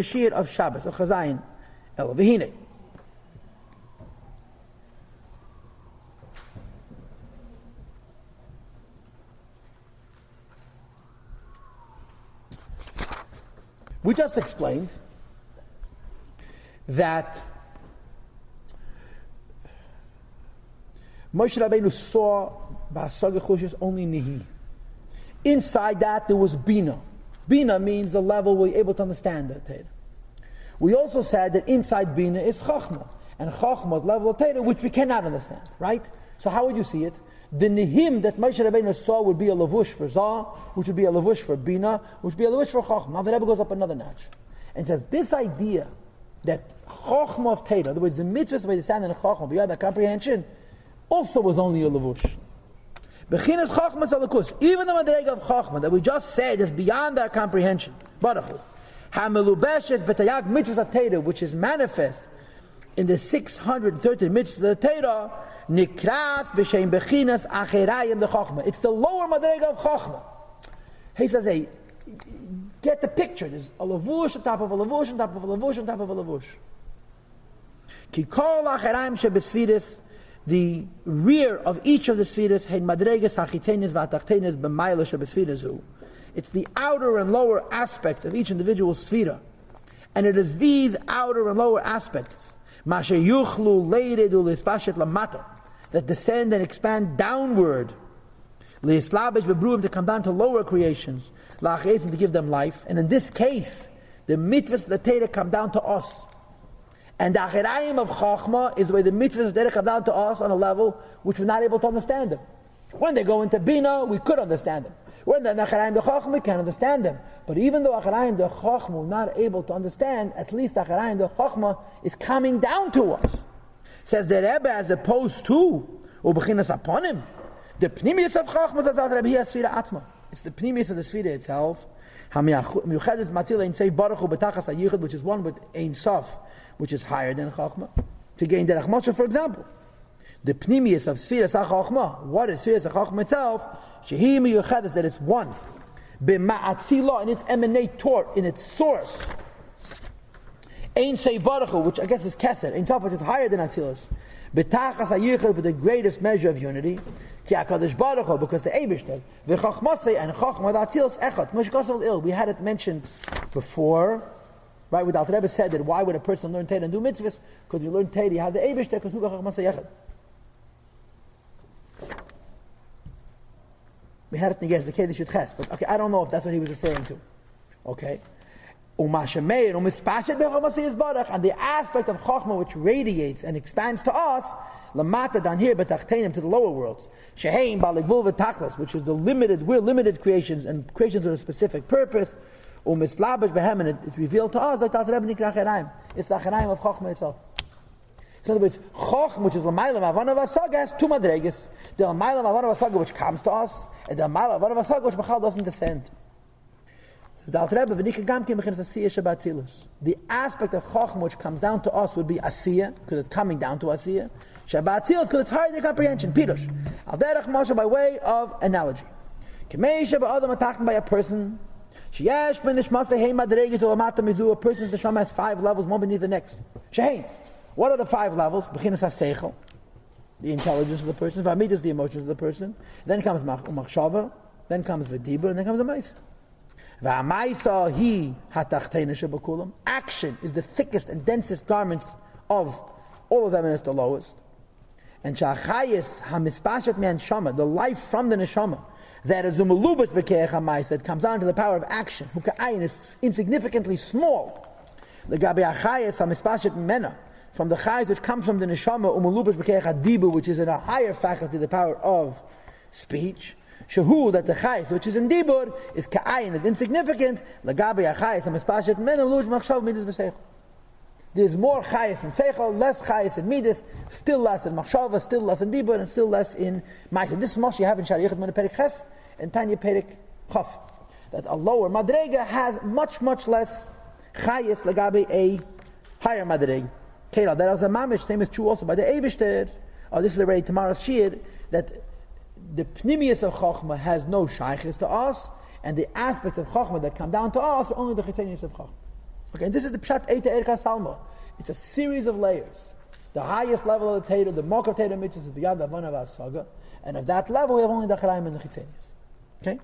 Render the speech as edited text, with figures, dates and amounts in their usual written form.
Shir of Shabbos, of Chazayin, El Vehine. We just explained that Moshe Rabbeinu saw Ba'asagah Chushis only Nihi. Inside that there was Bina. Bina means the level where you're able to understand the Torah. We also said that inside Bina is Chachma. And Chachma is level of Torah which we cannot understand, right? So how would you see it? The Nihim that Moshe Rabbeinu saw would be a Lavush for Zah, which would be a Lavush for Bina, which would be a Lavush for Chachma. Now the Rebbe goes up another notch and says this idea that Chachma of Torah, in other words, the mitzvahs by the understanding of Chachma beyond that comprehension, also was only a Lavush. Bechinas Chachma Salakus, even the Madrega of Chachma that we just said is beyond our comprehension. Baruch Hamelubeshes Betayag Mitzvahs Torah, which is manifest in the 613 mitzvahs of the Torah, Nikras B'Shem Bechinas Acherayim the Chachma. It's the lower Madrega of Chachma. He says, hey, get the picture. There's a Lavush on top of a Lavush on top of a Lavush on top of a Lavush. Ki Kol Acherayim Shebesfiris. The rear of each of the spheres, it's the outer and lower aspect of each individual sphere. And it is these outer and lower aspects that descend and expand downward, to come down to lower creations, to give them life. And in this case, the mitzvahs of the Torah come down to us. And the Achirayim of Chachma is the way the mitzvahs that come down to us on a level which we're not able to understand them. When they go into Bina, we could understand them. When they're Achirayim of Chachma, we can't understand them. But even though Achirayim of Chachma we're not able to understand, at least Achirayim of Chachma is coming down to us. Says the Rebbe, as opposed to Ubechinas upon him, the Pnimius of Chachma that Rebbe here Sfira Atzma. It's the Pnimius of the Sfira itself. Which is one with Ein Sof, which is higher than Chachma, to gain Derech Moshe, for example. The Pnimius of Sfiras HaChachma, what is Sfiras HaChachma itself? Shehi miyuchedes, that it's one. B'ma'atzila, in its emanator, in its source. Ein Sei Baruch Hu, which I guess is Keser, Ein Sof, which is higher than Atzilus. B'tachas HaYichud, with the greatest measure of unity. Ki HaKadosh Baruch Hu, because the Eibishter. V'chachmasei, and Chachma, the Atzilus Echad. Moshe Kosel Il, we had it mentioned before. Right, without the Rebbe said that why would a person learn Torah and do mitzvahs? Because you learn Torah, you have the Eibush there, because who got Chachmas Yechad. We had it against the Kedesh Yudches, but okay, I don't know if that's what he was referring to. Okay. And the aspect of Chachma which radiates and expands to us, Lamata down here, but Tachteinim to the lower worlds. Sheheim Baligvul V'Tachlis, which is the limited, we're limited creations, and creations with a specific purpose. And it's revealed to us like the Rebbe Nikra Achirayim. It's the Achirayim of Chachma itself. So in other words, Chachma, which is L'mayla Ma'avana V'Asaga, has two madregas. The L'mayla Ma'avana V'Asaga which comes to us, and the L'mayla Ma'avana V'Asaga which B'chal doesn't descend. The aspect of Chachma which comes down to us would be Asiyah, because it's coming down to Asiyah. Shabbat Tzilus, because it's higher than comprehension. Pirush. Al Derech Moshe, by way of analogy. K'mei Sheba'adam attacked by a person. A person's neshama has 5 levels, one beneath the next. What are the 5 levels? Bechinas haseichel, the intelligence of the person. V'amidus, the emotions of the person. Then comes machshava. Then comes v'dibur, and then comes the ma'isa. V'amaisa hi hatachtena shebakulam. Action is the thickest and densest garment of all of them, and it's the lowest. And shachayis hamispashet me'anshama, the life from the neshama, that is umelubat b'keich hamayis, that comes on to the power of action. Huka'ayin is insignificantly small. L'gabi achayis hamispashet mena, from the chayis which comes from the neshama, umelubat b'keich hadibu, which is in a higher faculty, the power of speech. Shehu, that the chayis which is in dibur is ka'ayin, is insignificant. L'gabi achayis hamispashet mena, luj machshav midas v'seichel. There's more chayis in seichel, less chayis in midas, still less in machshava, still less in dibur, and still less in ma'isa. This is Moshe you have in Shari Yichud Mena Perik Ches and Tanya Perik Chaf. That a lower madrega has much, much less chayis legabi a higher madrega. Kela, that was a mamish, same is true also by the Eibishter. This is already tomorrow's shir, that the pnimius of Chachma has no shaykhis to us, and the aspects of Chachma that come down to us are only the chitzenius of Chachma. Okay, this is the Pshat Eita Erka Salma. It's a series of layers. The highest level of the Teda, the Mokar Teda Mitzvah is beyond the Avana Vasaga, and at that level we have only the Charaim and the Chitzenis. Okay?